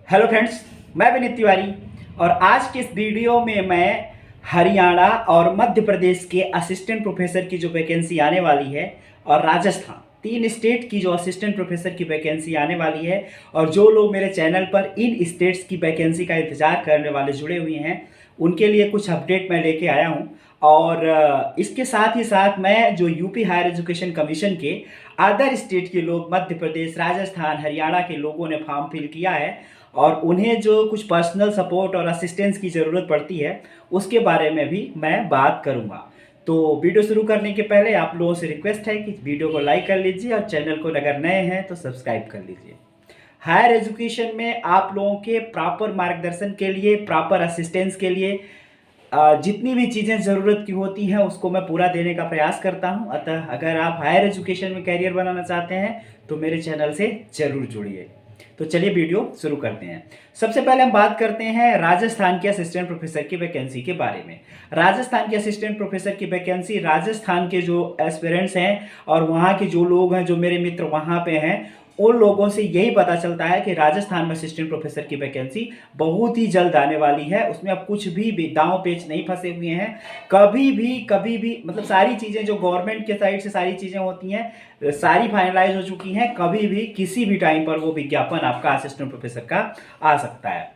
Hello friends, मैं विनीत तिवारी और आज के इस वीडियो में मैं हरियाणा और मध्य प्रदेश के असिस्टेंट प्रोफेसर की जो वैकेंसी आने वाली है और राजस्थान, तीन स्टेट की जो असिस्टेंट प्रोफेसर की वैकेंसी आने वाली है और जो लोग मेरे चैनल पर इन स्टेट्स की वैकेंसी का इंतजार करने वाले जुड़े हुए हैं उनके लिए कुछ अपडेट मैं लेके आया हूं। और इसके साथ ही साथ मैं जो यूपी हायर एजुकेशन कमीशन के अदर स्टेट के लोग, मध्य प्रदेश, राजस्थान, हरियाणा के लोगों ने फॉर्म फिल किया है और उन्हें जो कुछ पर्सनल सपोर्ट और असिस्टेंस की ज़रूरत पड़ती है उसके बारे में भी मैं बात करूंगा। तो वीडियो शुरू करने के पहले आप लोगों से रिक्वेस्ट है कि वीडियो को लाइक कर लीजिए और चैनल को अगर नए हैं तो सब्सक्राइब कर लीजिए। हायर एजुकेशन में आप लोगों के प्रॉपर मार्गदर्शन के लिए, प्रॉपर असिस्टेंस के लिए जितनी भी चीज़ें ज़रूरत की होती हैं उसको मैं पूरा देने का प्रयास करता हूं। अतः अगर आप हायर एजुकेशन में कैरियर बनाना चाहते हैं तो मेरे चैनल से ज़रूर जुड़िए। तो चलिए वीडियो शुरू करते हैं। सबसे पहले हम बात करते हैं राजस्थान के असिस्टेंट प्रोफेसर की वैकेंसी के बारे में। राजस्थान के असिस्टेंट प्रोफेसर की वैकेंसी, राजस्थान के जो एस्पिरेंट्स हैं और वहाँ के जो लोग हैं, जो मेरे मित्र वहाँ पे हैं, उन लोगों से यही पता चलता है कि राजस्थान में असिस्टेंट प्रोफेसर की वैकेंसी बहुत ही जल्द आने वाली है। उसमें अब कुछ भी दांव पेच नहीं फंसे हुए हैं। कभी भी मतलब सारी चीज़ें जो गवर्नमेंट के साइड से सारी चीज़ें होती हैं सारी फाइनलाइज हो चुकी हैं। कभी भी किसी भी टाइम पर वो विज्ञापन आपका असिस्टेंट प्रोफेसर का आ सकता है।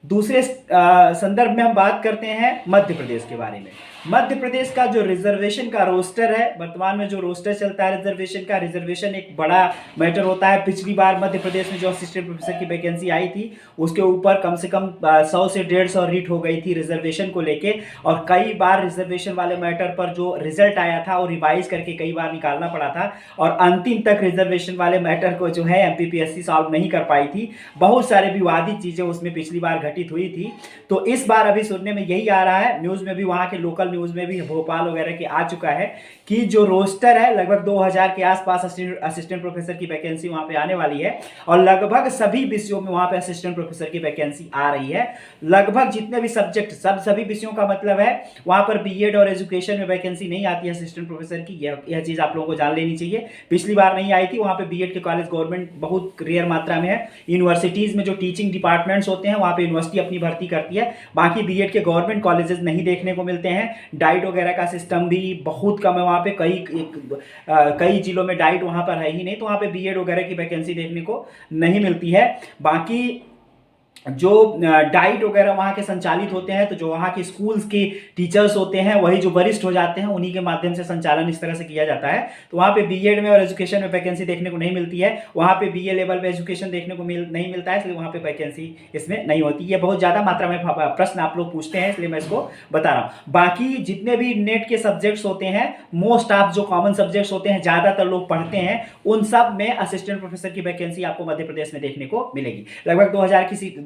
दूसरे संदर्भ में हम बात करते हैं मध्य प्रदेश के बारे में। मध्य प्रदेश का जो रिजर्वेशन का रोस्टर है, वर्तमान में जो रोस्टर चलता है रिजर्वेशन का, रिजर्वेशन एक बड़ा मैटर होता है। पिछली बार मध्य प्रदेश में जो असिस्टेंट प्रोफेसर की वैकेंसी आई थी उसके ऊपर कम से कम 100 से 150 रीट हो गई थी रिजर्वेशन को लेके, और कई बार रिजर्वेशन वाले मैटर पर जो रिजल्ट आया था वो रिवाइज करके कई बार निकालना पड़ा था और अंतिम तक रिजर्वेशन वाले मैटर को जो है एमपीपीएससी सॉल्व नहीं कर पाई थी। बहुत सारे विवादित चीज़ें उसमें पिछली बार घटित हुई थी। तो इस बार अभी सुनने में यही आ रहा है, न्यूज़ में भी, वहाँ के लोकल न्यूज़ में भी, भोपाल वगैरह के आ चुका है कि जो रोस्टर है लगभग 2000 के आसपास असिस्टेंट प्रोफेसर की वैकेंसी वहाँ पे आने वाली है और लगभग सभी विषयों में वहाँ पे असिस्टेंट प्रोफेसर की वैकेंसी आ रही है। लगभग जितने भी सब्जेक्ट, सभी विषयों का मतलब है वहाँ पर बीएड और एजुकेशन में वैकेंसी नहीं आती है असिस्टेंट प्रोफेसर की। यह चीज़ आप लोगों को जान लेनी चाहिए। पिछली बार नहीं आई थी। वहाँ पे बीएड के कॉलेज गवर्नमेंट बहुत रेयर मात्रा में है। यूनिवर्सिटीज़ में जो टीचिंग डिपार्टमेंट्स होते हैं वहाँ पे यूनिवर्सिटी अपनी भर्ती करती है, बाकी बीएड के गवर्नमेंट कॉलेजेस नहीं देखने को मिलते हैं। डाइट वगैरह का सिस्टम भी बहुत कम है वहाँ पे। कई जिलों में डाइट वहाँ पर है ही नहीं, तो वहाँ पे बीएड वगैरह की वैकेंसी देखने को नहीं मिलती है। बाकी जो डाइट वगैरह वहाँ के संचालित होते हैं, तो जो वहाँ के स्कूल्स के टीचर्स होते हैं वही जो वरिष्ठ हो जाते हैं, उन्हीं के माध्यम से संचालन इस तरह से किया जाता है। तो वहाँ पे बीएड में और एजुकेशन में वैकेंसी देखने को नहीं मिलती है। वहाँ पे बीए लेवल पे एजुकेशन देखने को नहीं मिलता है, इसलिए वहाँ पे वैकेंसी इसमें नहीं होती है। बहुत ज़्यादा मात्रा में प्रश्न आप लोग पूछते हैं, इसलिए मैं इसको बता रहा हूँ। बाकी जितने भी नेट के सब्जेक्ट्स होते हैं, मोस्ट ऑफ जो कॉमन सब्जेक्ट्स होते हैं, ज़्यादातर लोग पढ़ते हैं, उन सब में असिस्टेंट प्रोफेसर की वैकेंसी आपको मध्य प्रदेश में देखने को मिलेगी। लगभग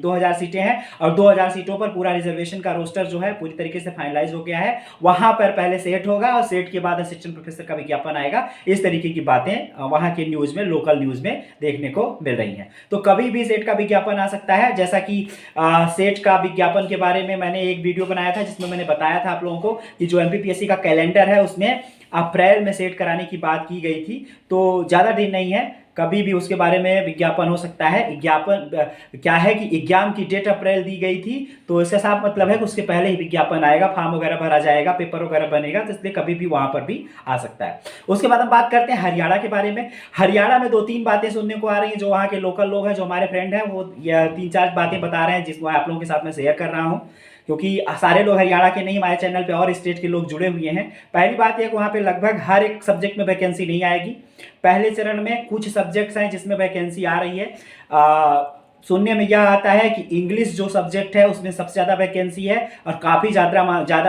2000 सीटें हैं और 2000 सीटों पर पूरा रिजर्वेशन का रोस्टर जो है पूरी तरीके से फाइनलाइज हो गया है। वहां पर पहले सेट होगा और सेट के बाद असिस्टेंट प्रोफेसर का विज्ञापन आएगा। इस तरीके की बातें वहां के न्यूज में, लोकल न्यूज में देखने को मिल रही हैं। तो कभी भी सेट का विज्ञापन आ सकता है। जैसा कि सेट का विज्ञापन के बारे में मैंने एक वीडियो बनाया था जिसमें मैंने बताया था आप लोगों को कि जो एमपीपीएससी का कैलेंडर है उसमें अप्रैल में सेट कराने की बात की गई थी। तो ज़्यादा दिन नहीं है, कभी भी उसके बारे में विज्ञापन हो सकता है। विज्ञापन क्या है कि एग्जाम की डेट अप्रैल दी गई थी, तो इसका साफ मतलब है कि उसके पहले ही विज्ञापन आएगा, फॉर्म वगैरह भरा जाएगा, पेपर वगैरह बनेगा, तो इसलिए कभी भी वहां पर भी आ सकता है। उसके बाद हम बात करते हैं हरियाणा के बारे में। हरियाणा में 2-3 बातें सुनने को आ रही हैं। जो वहाँ के लोकल लोग हैं, जो हमारे फ्रेंड हैं, वो 3-4 बातें बता रहे हैं जिसको आप लोगों के साथ में शेयर कर रहा हूँ, क्योंकि सारे लोग हरियाणा के नहीं, हमारे चैनल पे और स्टेट के लोग जुड़े हुए हैं। पहली बात यह कि वहाँ पे लगभग हर एक सब्जेक्ट में वैकेंसी नहीं आएगी। पहले चरण में कुछ सब्जेक्ट्स हैं जिसमें वैकेंसी आ रही है। सुनने में यह आता है कि इंग्लिश जो सब्जेक्ट है उसमें सबसे ज़्यादा वैकेंसी है और काफ़ी ज़्यादा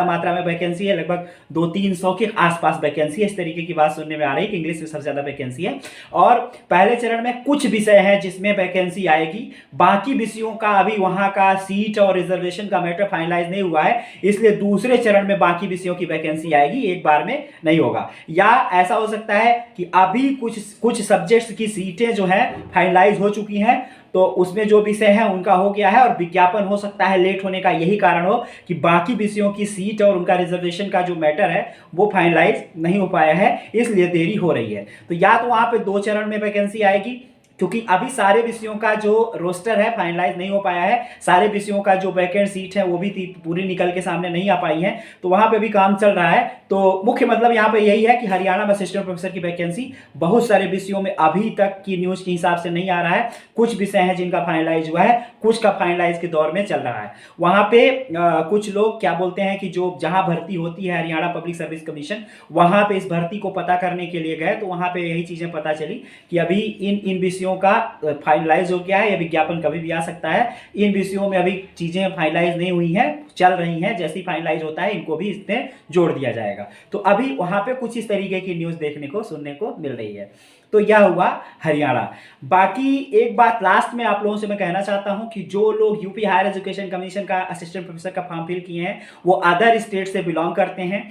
मात्रा में वैकेंसी है। लगभग 200-300 के आसपास वैकेंसी है। इस तरीके की बात सुनने में आ रही है कि इंग्लिश में सबसे ज़्यादा वैकेंसी है। और पहले चरण में कुछ विषय हैं जिसमें वैकेंसी आएगी। बाकी विषयों का अभी वहाँ का सीट और रिजर्वेशन का मैटर फाइनलाइज नहीं हुआ है, इसलिए दूसरे चरण में बाकी विषयों की वैकेंसी आएगी, एक बार में नहीं होगा। या ऐसा हो सकता है कि अभी कुछ सब्जेक्ट्स की सीटें जो है फाइनलाइज हो चुकी हैं, तो उसमें जो विषय है उनका हो गया है और विज्ञापन हो सकता है लेट होने का यही कारण हो कि बाकी विषयों की सीट और उनका रिजर्वेशन का जो मैटर है वो फाइनलाइज नहीं हो पाया है, इसलिए देरी हो रही है। तो या तो वहाँ पे 2 चरण में वैकेंसी आएगी क्योंकि अभी सारे विषयों का जो रोस्टर है फाइनलाइज नहीं हो पाया है, सारे विषयों का जो वैकेंट सीट है वो भी पूरी निकल के सामने नहीं आ पाई है, तो वहां पे भी काम चल रहा है। तो मुख्य मतलब यहाँ पे यही है कि हरियाणा में असिस्टेंट प्रोफेसर की वैकेंसी बहुत सारे विषयों में अभी तक की न्यूज के हिसाब से नहीं आ रहा है। कुछ विषय हैं जिनका फाइनलाइज हुआ है, कुछ का फाइनलाइज के दौर में चल रहा है। वहां पे कुछ लोग क्या बोलते हैं कि जो जहां भर्ती होती है हरियाणा पब्लिक सर्विस कमीशन, वहां पे इस भर्ती को पता करने के लिए गए, तो वहां पे यही चीजें पता चली कि अभी इन विषयों का फाइनलाइज हो गया है, यह विज्ञापन कभी भी आ सकता है। इन विषयों में अभी चीजें फाइनलाइज नहीं हुई हैं, चल रही हैं, जैसे ही फाइनलाइज होता है इनको भी इसमें जोड़ दिया जाएगा। तो अभी वहां पे कुछ इस तरीके की न्यूज देखने को सुनने को मिल रही है। तो यह हुआ हरियाणा। बाकी एक बात लास्ट में आप लोगों से मैं कहना चाहता हूं कि जो लोग यूपी हायर एजुकेशन कमीशन का असिस्टेंट प्रोफेसर का फॉर्म फिल किए हैं वो अदर स्टेट से बिलोंग करते हैं,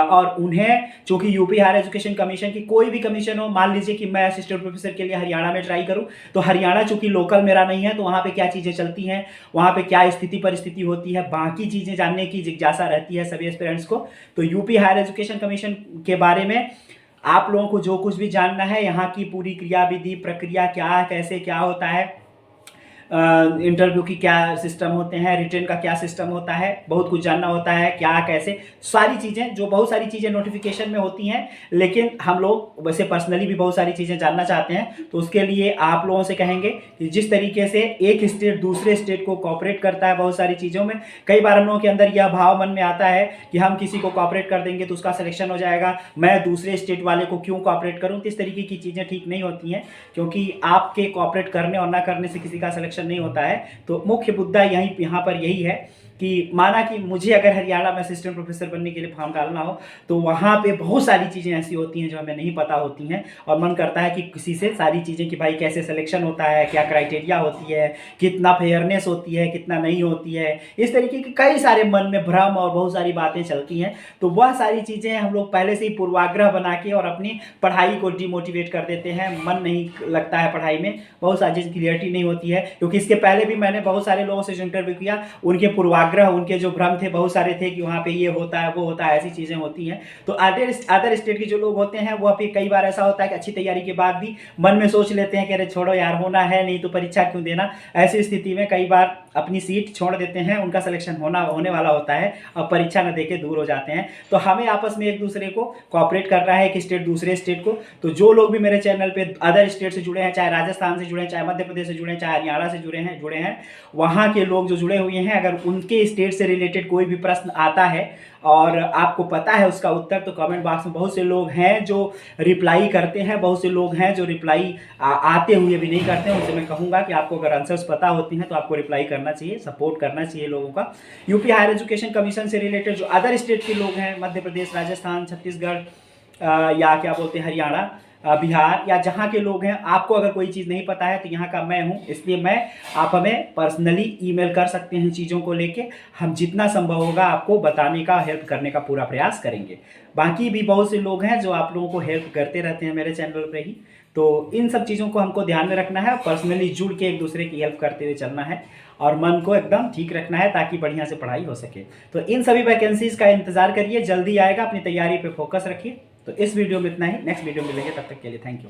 और उन्हें चूंकि यूपी हायर एजुकेशन कमीशन की कोई भी कमीशन हो, मान लीजिए कि मैं असिस्टेंट प्रोफेसर के लिए हरियाणा में ट्राई करूं, तो हरियाणा चूंकि लोकल मेरा नहीं है, तो वहां पे क्या चीजें चलती हैं, वहां पे क्या स्थिति परिस्थिति होती है, बाकी चीजें जानने की जिज्ञासा रहती है सभी एस्पिरेंट्स को। तो यूपी हायर एजुकेशन कमीशन के बारे में आप लोगों को जो कुछ भी जानना है, यहाँ की पूरी क्रिया विधि प्रक्रिया क्या, कैसे क्या होता है, इंटरव्यू की क्या सिस्टम होते हैं, रिटर्न का क्या सिस्टम होता है, बहुत कुछ जानना होता है, क्या कैसे सारी चीज़ें, जो बहुत सारी चीज़ें नोटिफिकेशन में होती हैं, लेकिन हम लोग वैसे पर्सनली भी बहुत सारी चीज़ें जानना चाहते हैं। तो उसके लिए आप लोगों से कहेंगे कि जिस तरीके से एक स्टेट दूसरे स्टेट को कॉपरेट करता है बहुत सारी चीज़ों में, कई बार हम लोगों के अंदर यह भाव मन में आता है कि हम किसी को कॉपरेट कर देंगे तो उसका सिलेक्शन हो जाएगा, मैं दूसरे स्टेट वाले को क्यों कॉपरेट करूँ। तो इस तरीके की चीज़ें ठीक नहीं होती हैं, क्योंकि आपके कॉपरेट करने और ना करने से किसी का सिलेक्शन नहीं होता है। तो मुख्य मुद्दा यहाँ पर यही है कि माना कि मुझे अगर हरियाणा में असिस्टेंट प्रोफेसर बनने के लिए फॉर्म डालना हो, तो वहाँ पे बहुत सारी चीज़ें ऐसी होती हैं जो हमें नहीं पता होती हैं, और मन करता है कि किसी से सारी चीज़ें कि भाई कैसे सिलेक्शन होता है, क्या क्राइटेरिया होती है, कितना फेयरनेस होती है, कितना नहीं होती है, इस तरीके के कई सारे मन में भ्रम और बहुत सारी बातें चलती हैं। तो वह सारी चीज़ें हम लोग पहले से ही पूर्वाग्रह बना के और अपनी पढ़ाई को डिमोटिवेट कर देते हैं, मन नहीं लगता है पढ़ाई में, बहुत सारी चीज़ क्लियरिटी नहीं होती है। क्योंकि इसके पहले भी मैंने बहुत सारे लोगों से जो इंटरव्यू किया, उनके पूर्वाग्रह, उनके जो भ्रम थे बहुत सारे थे कि वहाँ पे ये होता है वो होता है, ऐसी चीज़ें होती हैं। तो अदर स्टेट के जो लोग होते हैं वो पे कई बार ऐसा होता है कि अच्छी तैयारी के बाद भी मन में सोच लेते हैं कि अरे छोड़ो यार, होना है नहीं तो परीक्षा क्यों देना। ऐसी स्थिति में कई बार अपनी सीट छोड़ देते हैं, उनका सिलेक्शन होने वाला होता है, अब परीक्षा न देके दूर हो जाते हैं। तो हमें आपस में एक दूसरे को कॉपरेट करना है, एक स्टेट दूसरे स्टेट को। तो जो लोग भी मेरे चैनल पे अदर स्टेट से जुड़े हैं, चाहे राजस्थान से जुड़े हैं, चाहे मध्य प्रदेश से जुड़े हैं, चाहे हरियाणा से जुड़े हैं, वहाँ के लोग जो जुड़े हुए हैं, अगर उनके स्टेट से रिलेटेड कोई भी प्रश्न आता है और आपको पता है उसका उत्तर, तो कमेंट बॉक्स में बहुत से लोग हैं जो रिप्लाई करते हैं, बहुत से लोग हैं जो रिप्लाई आते हुए भी नहीं करते हैं। उनसे मैं कहूँगा कि आपको अगर आंसर्स पता होती हैं तो आपको रिप्लाई करना चाहिए, सपोर्ट करना चाहिए लोगों का। यूपी हायर एजुकेशन कमीशन से रिलेटेड जो अदर स्टेट के लोग हैं, मध्य प्रदेश, राजस्थान, छत्तीसगढ़, या क्या बोलते हैं हरियाणा, बिहार, या जहाँ के लोग हैं, आपको अगर कोई चीज़ नहीं पता है तो यहाँ का मैं हूँ, इसलिए आप हमें पर्सनली ईमेल कर सकते हैं चीज़ों को लेके, हम जितना संभव होगा आपको बताने का, हेल्प करने का पूरा प्रयास करेंगे। बाकी भी बहुत से लोग हैं जो आप लोगों को हेल्प करते रहते हैं मेरे चैनल पे ही, तो इन सब चीज़ों को हमको ध्यान में रखना है, पर्सनली जुड़ के एक दूसरे की हेल्प करते हुए चलना है और मन को एकदम ठीक रखना है ताकि बढ़िया से पढ़ाई हो सके। तो इन सभी वैकेंसीज़ का इंतज़ार करिए, जल्दी आएगा, अपनी तैयारी पे फोकस रखिए। तो इस वीडियो में इतना ही, नेक्स्ट वीडियो मिलेंगे, तब तक के लिए थैंक यू।